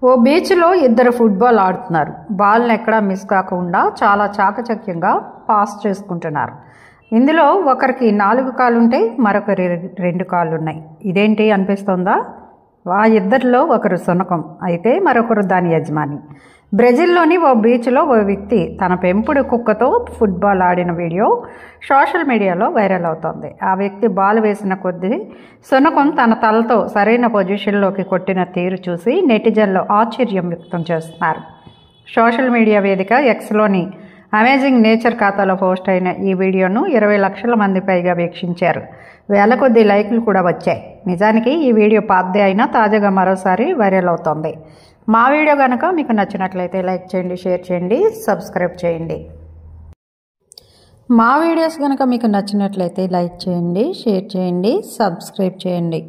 ఓ బీచ్లో ఇద్దరు ఫుట్బాల్ ఆడుతున్నారు. బాల్ని ఎక్కడా మిస్ కాకుండా చాలా చాకచక్యంగా పాస్ చేసుకుంటున్నారు. ఇందులో ఒకరికి 4 కాళ్ళుంటే మరొకరి 2 కాళ్ళున్నాయి. ఇదేంటి అనిపిస్తోందా? ఆ ఇద్దరిలో ఒకరు శునకం అయితే మరొకరు దాని యజమాని. బ్రెజిల్లోని ఓ బీచ్లో ఓ వ్యక్తి తన పెంపుడు కుక్కతో ఫుట్బాల్ ఆడిన వీడియో సోషల్ మీడియాలో వైరల్ అవుతోంది. ఆ వ్యక్తి బాల్ వేసిన కొద్దీ శునకం తన తలతో సరైన పొజిషన్లోకి కొట్టిన తీరు చూసి నెటిజన్లు ఆశ్చర్యం వ్యక్తం చేస్తున్నారు. సోషల్ మీడియా వేదిక ఎక్స్లోని అమేజింగ్ నేచర్ ఖాతాలో పోస్ట్ అయిన ఈ వీడియోను 20 లక్షల మంది పైగా వీక్షించారు. వేల కొద్ది లైకులు కూడా వచ్చాయి. నిజానికి ఈ వీడియో పాతదే అయినా తాజాగా మరోసారి వైరల్ అవుతోంది. మా వీడియో కనుక మీకు నచ్చినట్లయితే లైక్ చేయండి, షేర్ చేయండి, సబ్స్క్రైబ్ చేయండి. మా వీడియోస్ కనుక మీకు నచ్చినట్లయితే లైక్ చేయండి, షేర్ చేయండి, సబ్స్క్రైబ్ చేయండి.